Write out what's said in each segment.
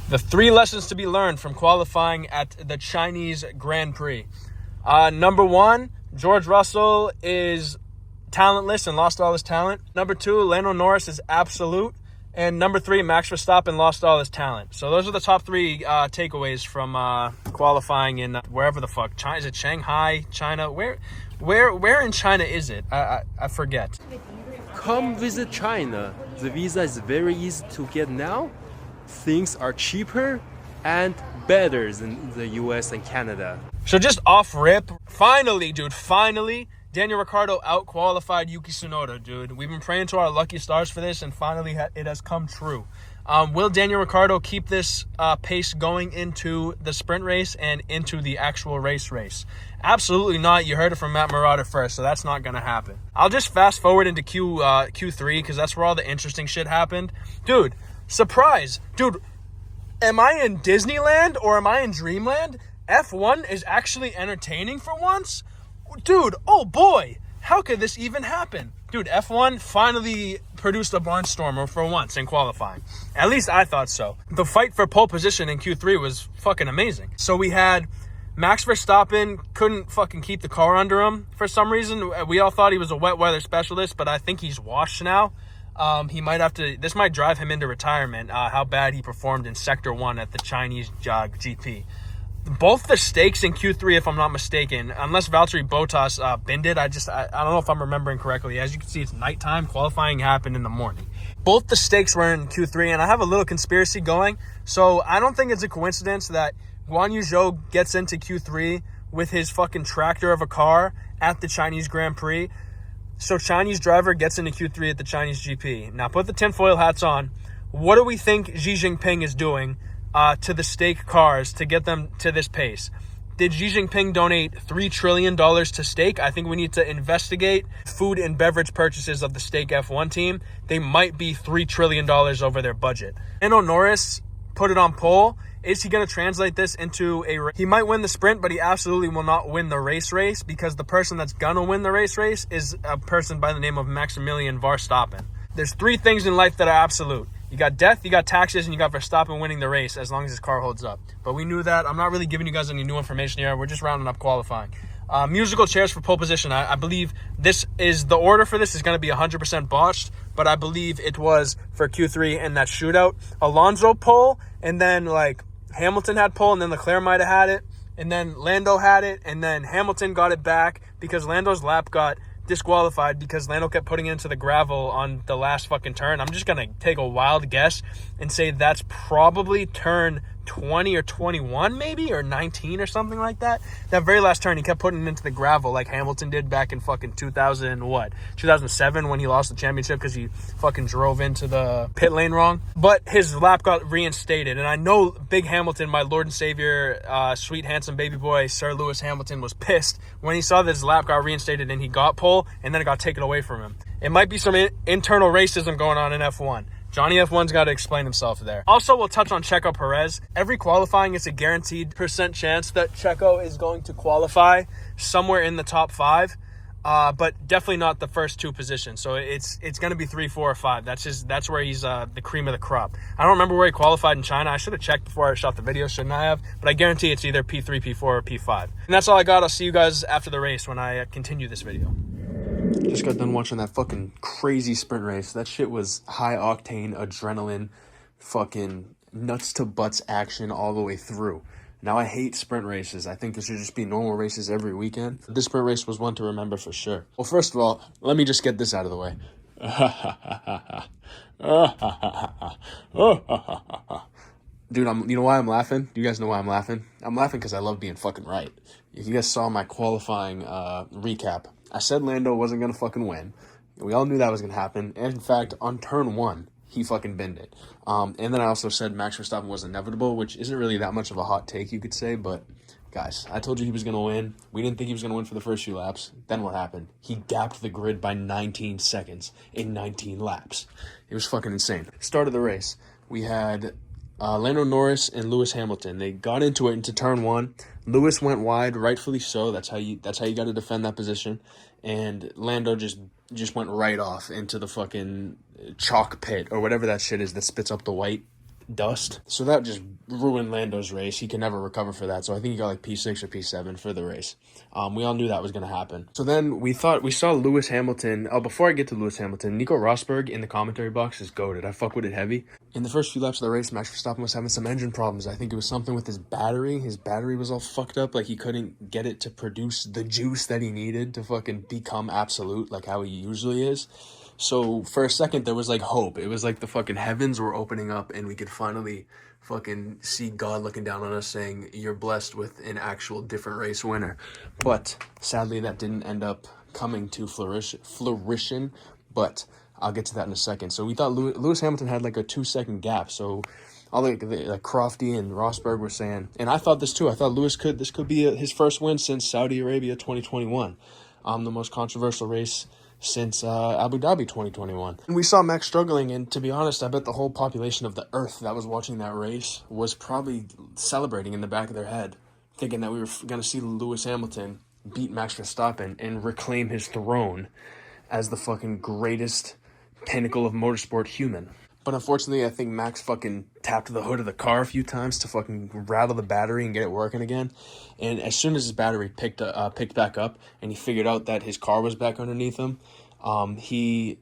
The 3 lessons to be learned from qualifying at the Chinese Grand Prix. Number 1, George Russell is talentless and lost all his talent. Number 2, Lando Norris is absolute. And number 3, Max Verstappen lost all his talent. So those are the top 3 takeaways from qualifying in wherever the fuck. China, is it Shanghai, China? Where in China is it? I forget. Come visit China. The visa is very easy to get now. Things are cheaper and better than the US and Canada. So just off rip, finally, Daniel Ricciardo out-qualified Yuki Tsunoda, dude. We've been praying to our lucky stars for this, and finally it has come true. Will Daniel Ricciardo keep this pace going into the sprint race and into the actual race? Absolutely not. You heard it from Matt Marauder first, so that's not going to happen. I'll just fast forward into Q3 because that's where all the interesting shit happened. Dude, surprise. Dude, am I in Disneyland or am I in Dreamland? F1 is actually entertaining for once? Dude, oh boy, how could this even happen? Dude, F1 finally produced a barnstormer for once in qualifying. At least I thought so. The fight for pole position in Q3 was fucking amazing. So we had Max Verstappen couldn't fucking keep the car under him for some reason. We all thought he was a wet weather specialist, but I think he's washed now. He might have to, this might drive him into retirement, how bad he performed in Sector 1 at the Chinese GP. Both the stakes in Q3, if I'm not mistaken, unless Valtteri Bottas binned it, I don't know if I'm remembering correctly. As you can see, it's nighttime. Qualifying happened in the morning. Both the stakes were in Q3, and I have a little conspiracy going. So I don't think it's a coincidence that Guan Yu Zhou gets into Q3 with his fucking tractor of a car at the Chinese Grand Prix. So Chinese driver gets into Q3 at the Chinese GP. Now put the tinfoil hats on. What do we think Xi Jinping is doing to the stake cars to get them to this pace? Did Xi Jinping donate $3 trillion to stake? I think we need to investigate food and beverage purchases of the stake F1 team. They might be $3 trillion over their budget. Lando Norris put it on pole. Is he going to translate this into he might win the sprint, but he absolutely will not win the race because the person that's going to win the race is a person by the name of Maximilian Verstappen. There's 3 things in life that are absolute. You got death, you got taxes, and you got Verstappen winning the race as long as his car holds up. But we knew that. I'm not really giving you guys any new information here. We're just rounding up qualifying. Musical chairs for pole position. I believe this is the order for this is going to be 100% botched, but I believe it was for Q3 in that shootout. Alonso pole, and then like Hamilton had pole, and then Leclerc might have had it, and then Lando had it, and then Hamilton got it back because Lando's lap got disqualified because Lando kept putting it into the gravel on the last fucking turn. I'm just going to take a wild guess and say that's probably turn 20 or 21 maybe, or 19 or something like that. That very last turn, he kept putting it into the gravel like Hamilton did back in fucking 2007 when he lost the championship because he fucking drove into the pit lane wrong. But his lap got reinstated, and I know Big Hamilton, my Lord and Savior, sweet handsome baby boy, Sir Lewis Hamilton, was pissed when he saw that his lap got reinstated and he got pole, and then it got taken away from him. It might be some internal racism going on in F1. Johnny F1's got to explain himself there. Also, we'll touch on Checo Perez. Every qualifying, it's a guaranteed % chance that Checo is going to qualify somewhere in the top 5, but definitely not the first 2 positions. So it's going to be 3, 4, or 5. That's where he's the cream of the crop. I don't remember where he qualified in China. I should have checked before I shot the video, shouldn't I have? But I guarantee it's either P3, P4, or P5. And that's all I got. I'll see you guys after the race when I continue this video. Just got done watching that fucking crazy sprint race. That shit was high octane, adrenaline, fucking nuts to butts action all the way through. Now I hate sprint races. I think there should just be normal races every weekend. This sprint race was one to remember for sure. Well, first of all, let me just get this out of the way. Dude, you know why I'm laughing? Do you guys know why I'm laughing? I'm laughing because I love being fucking right. If you guys saw my qualifying recap, I said Lando wasn't going to fucking win. We all knew that was going to happen. And in fact, on turn 1, he fucking binned it. And then I also said Max Verstappen was inevitable, which isn't really that much of a hot take, you could say. But, guys, I told you he was going to win. We didn't think he was going to win for the first few laps. Then what happened? He gapped the grid by 19 seconds in 19 laps. It was fucking insane. Start of the race, we had Lando Norris and Lewis Hamilton. They got into turn 1. Lewis went wide, rightfully so. That's how you got to defend that position. And Lando just went right off into the fucking chalk pit or whatever that shit is that spits up the white dust. So that just ruined Lando's race. He can never recover for that. So I think he got like P6 or P7 for the race. We all knew that was going to happen. So then we saw Lewis Hamilton. Oh, before I get to Lewis Hamilton, Nico Rosberg in the commentary box is goated. I fuck with it heavy. In the first few laps of the race, Max Verstappen was having some engine problems. I think it was something with his battery. His battery was all fucked up. Like he couldn't get it to produce the juice that he needed to fucking become absolute, like how he usually is. So for a second, there was like hope. It was like the fucking heavens were opening up and we could finally fucking see God looking down on us saying, you're blessed with an actual different race winner. But sadly, that didn't end up coming to fruition. But I'll get to that in a second. So we thought Lewis Hamilton had like a 2-second gap. So all like Crofty and Rosberg were saying, and I thought this too. I thought this could be his first win since Saudi Arabia 2021. The most controversial race since Abu Dhabi 2021. And we saw Max struggling, and to be honest, I bet the whole population of the earth that was watching that race was probably celebrating in the back of their head, thinking that we were going to see Lewis Hamilton beat Max Verstappen and reclaim his throne as the fucking greatest pinnacle of motorsport human. But unfortunately, I think Max fucking tapped the hood of the car a few times to fucking rattle the battery and get it working again. And as soon as his battery picked back up and he figured out that his car was back underneath him, he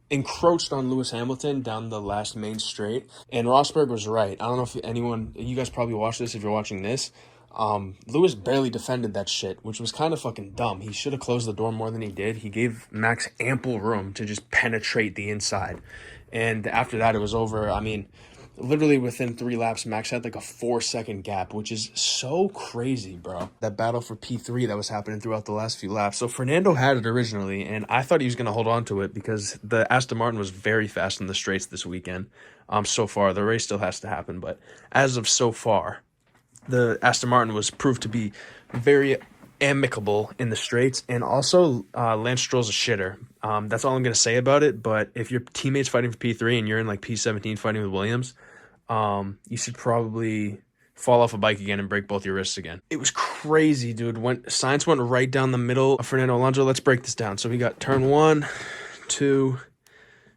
encroached on Lewis Hamilton down the last main straight. And Rosberg was right. I don't know if you guys probably watched this if you're watching this. Lewis barely defended that shit, which was kind of fucking dumb. He should have closed the door more than he did. He gave Max ample room to just penetrate the inside. And after that, it was over. I mean, literally within 3 laps, Max had like a 4-second gap, which is so crazy, bro. That battle for P3 that was happening throughout the last few laps. So Fernando had it originally, and I thought he was going to hold on to it because the Aston Martin was very fast in the straights this weekend. So far, the race still has to happen, but as of so far, the Aston Martin was proved to be very amicable in the straights, and also Lance Stroll's a shitter. That's all I'm going to say about it, but if your teammate's fighting for P3 and you're in like P17 fighting with Williams, you should probably fall off a bike again and break both your wrists again. It was crazy, dude. Sainz went right down the middle of Fernando Alonso. Let's break this down. So we got turn 1, 2,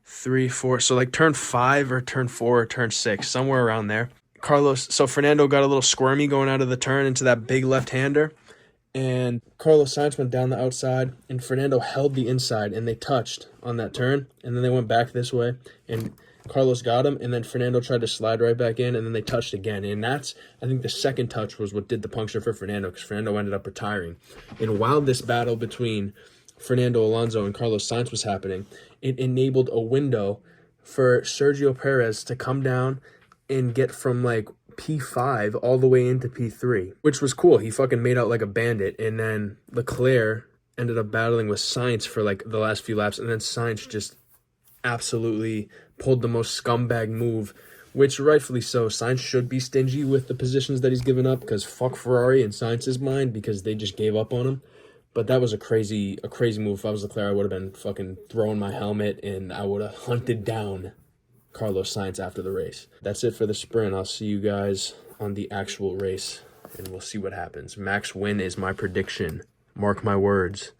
3, 4. So like turn 5 or turn 4 or turn 6, somewhere around there. So Fernando got a little squirmy going out of the turn into that big left-hander. And Carlos Sainz went down the outside, and Fernando held the inside, and they touched on that turn, and then they went back this way, and Carlos got him, and then Fernando tried to slide right back in, and then they touched again, and I think the second touch was what did the puncture for Fernando, because Fernando ended up retiring. And while this battle between Fernando Alonso and Carlos Sainz was happening, it enabled a window for Sergio Perez to come down and get from like P5 all the way into P3, which was cool. He fucking made out like a bandit, and then Leclerc ended up battling with Sainz for like the last few laps, and then Sainz just absolutely pulled the most scumbag move, which rightfully so. Sainz should be stingy with the positions that he's given up, because fuck Ferrari in Sainz's mind, because they just gave up on him. But that was a crazy move. If I was Leclerc, I would have been fucking throwing my helmet, and I would have hunted down Carlos Sainz after the race. That's it for the sprint. I'll see you guys on the actual race, and we'll see what happens. Max win is my prediction. Mark my words.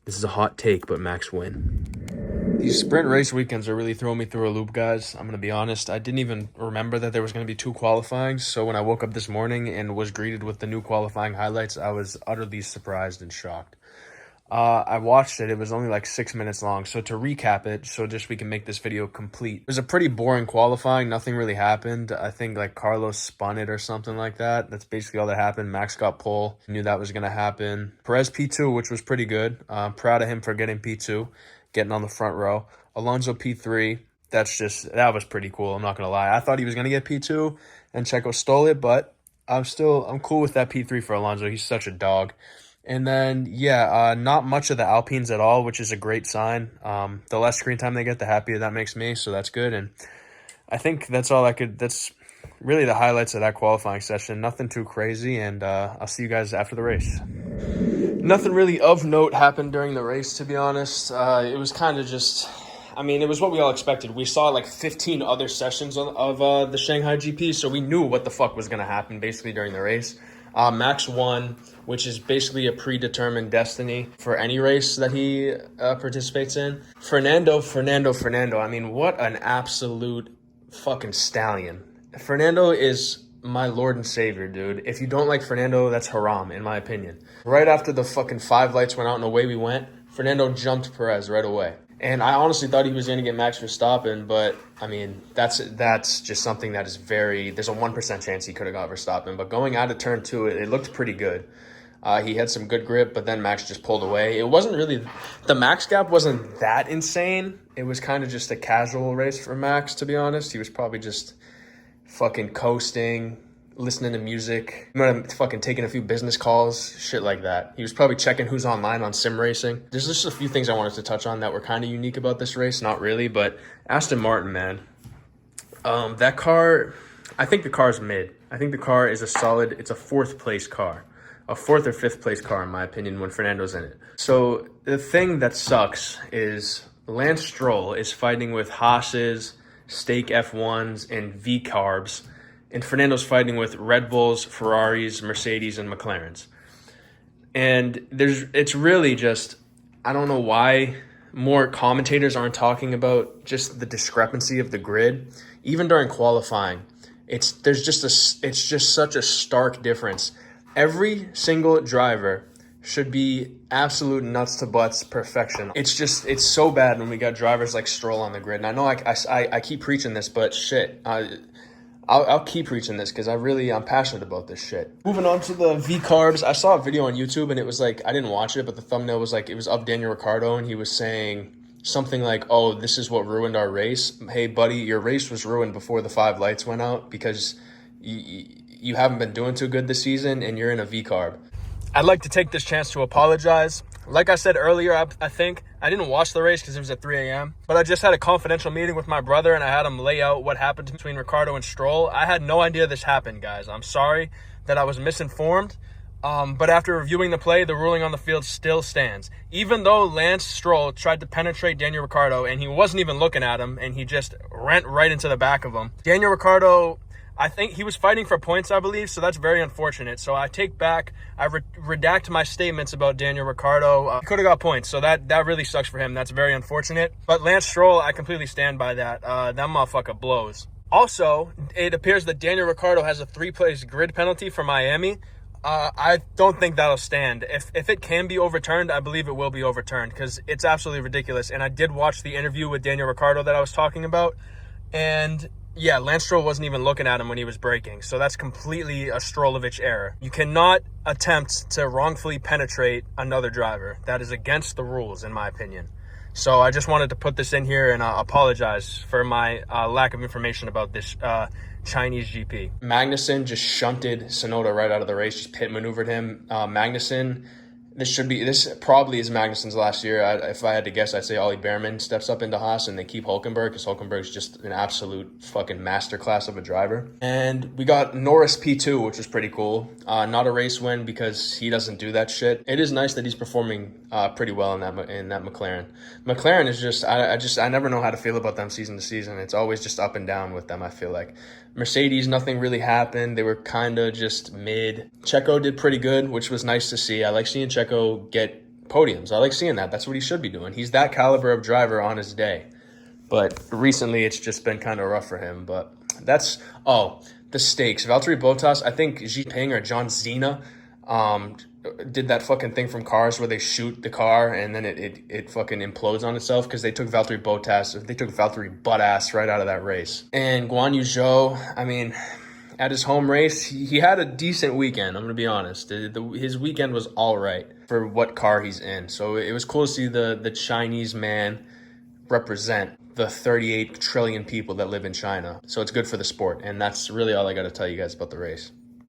This is a hot take, but Max win. These sprint race weekends are really throwing me through a loop, guys. I'm going to be honest. I didn't even remember that there was going to be 2 qualifying, so when I woke up this morning and was greeted with the new qualifying highlights, I was utterly surprised and shocked. I watched it. It was only like 6 minutes long. So to recap it, so just we can make this video complete. It was a pretty boring qualifying. Nothing really happened. I think like Carlos spun it or something like that. That's basically all that happened. Max got pole. Knew that was going to happen. Perez P2, which was pretty good. Proud of him for getting P2, getting on the front row. Alonso P3. That was pretty cool. I'm not going to lie. I thought he was going to get P2 and Checo stole it, but I'm cool with that P3 for Alonso. He's such a dog. And then, not much of the Alpines at all, which is a great sign. The less screen time they get, the happier that makes me, so that's good. And I think that's really the highlights of that qualifying session. Nothing too crazy, and I'll see you guys after the race. Nothing really of note happened during the race, to be honest. It was kind of just, it was what we all expected. We saw like 15 other sessions of the Shanghai GP, so we knew what the fuck was going to happen basically during the race. Max won, which is basically a predetermined destiny for any race that he participates in. Fernando. What an absolute fucking stallion. Fernando is my Lord and Savior, dude. If you don't like Fernando, that's haram, in my opinion. Right after the fucking 5 lights went out and away we went, Fernando jumped Perez right away. And I honestly thought he was going to get Max Verstappen, but, I mean, that's just something that is there's a 1% chance he could have got Verstappen. But going out of turn 2, it looked pretty good. He had some good grip, but then Max just pulled away. It wasn't really, the Max gap wasn't that insane. It was kind of just a casual race for Max, to be honest. He was probably just fucking coasting, listening to music, fucking taking a few business calls, shit like that. He was probably checking who's online on sim racing. There's just a few things I wanted to touch on that were kind of unique about this race. Not really, but Aston Martin, man. That car, I think the car's mid. I think the car is it's a 4th place car. A 4th or 5th place car, in my opinion, when Fernando's in it. So the thing that sucks is Lance Stroll is fighting with Haas's, Stake F1s, and V-Carbs, and Fernando's fighting with Red Bulls, Ferraris, Mercedes, and McLarens. And it's really just, I don't know why more commentators aren't talking about just the discrepancy of the grid. Even during qualifying, it's just such a stark difference. Every single driver should be absolute nuts to butts perfection. It's so bad when we got drivers like Stroll on the grid. And I know I keep preaching this, but shit, I'll keep preaching this because I'm passionate about this shit. Moving on to the V-Carbs, I saw a video on YouTube and it was like, I didn't watch it, but the thumbnail was like, it was of Daniel Ricciardo and he was saying something like, oh, this is what ruined our race. Hey, buddy, your race was ruined before the 5 lights went out because you haven't been doing too good this season and you're in a V-Carb. I'd like to take this chance to apologize. Like I said earlier, I think I didn't watch the race because it was at 3 a.m. But I just had a confidential meeting with my brother and I had him lay out what happened between Ricciardo and Stroll. I had no idea this happened, guys. I'm sorry that I was misinformed. But after reviewing the play, the ruling on the field still stands. Even though Lance Stroll tried to penetrate Daniel Ricciardo and he wasn't even looking at him and he just ran right into the back of him. Daniel Ricciardo, I think he was fighting for points, I believe, so that's very unfortunate. So I take back, I redact my statements about Daniel Ricciardo. He could have got points, so that really sucks for him. That's very unfortunate. But Lance Stroll, I completely stand by that. That motherfucker blows. Also, it appears that Daniel Ricciardo has a 3-place grid penalty for Miami. I don't think that'll stand. If it can be overturned, I believe it will be overturned because it's absolutely ridiculous. And I did watch the interview with Daniel Ricciardo that I was talking about, and yeah, Lance Stroll wasn't even looking at him when he was braking. So that's completely a Strollovich error. You cannot attempt to wrongfully penetrate another driver. That is against the rules, in my opinion. So I just wanted to put this in here and apologize for my lack of information about this Chinese GP. Magnussen just shunted Tsunoda right out of the race, just pit maneuvered him. Magnussen, this probably is Magnussen's last year. If I had to guess, I'd say Ollie Behrman steps up into Haas and they keep Hülkenberg because Hülkenberg's just an absolute fucking masterclass of a driver. And we got Norris P2, which was pretty cool. Not a race win because he doesn't do that shit. It is nice that he's performing pretty well in that McLaren. McLaren is just I never know how to feel about them season to season. It's always just up and down with them, I feel like. Mercedes, nothing really happened. They were kind of just mid. Checo did pretty good, which was nice to see. I like seeing Checo get podiums. I like seeing that. That's what he should be doing. He's that caliber of driver on his day. But recently, it's just been kind of rough for him. But that's, the stakes. Valtteri Bottas, I think Xi Jinping or John Cena did that fucking thing from Cars where they shoot the car and then it fucking implodes on itself because they took Valtteri Buttass right out of that race. And Guan Yu Zhou, I mean, at his home race, he had a decent weekend, I'm going to be honest. His weekend was all right for what car he's in. So it was cool to see the Chinese man represent the 38 trillion people that live in China. So it's good for the sport. And that's really all I got to tell you guys about the race.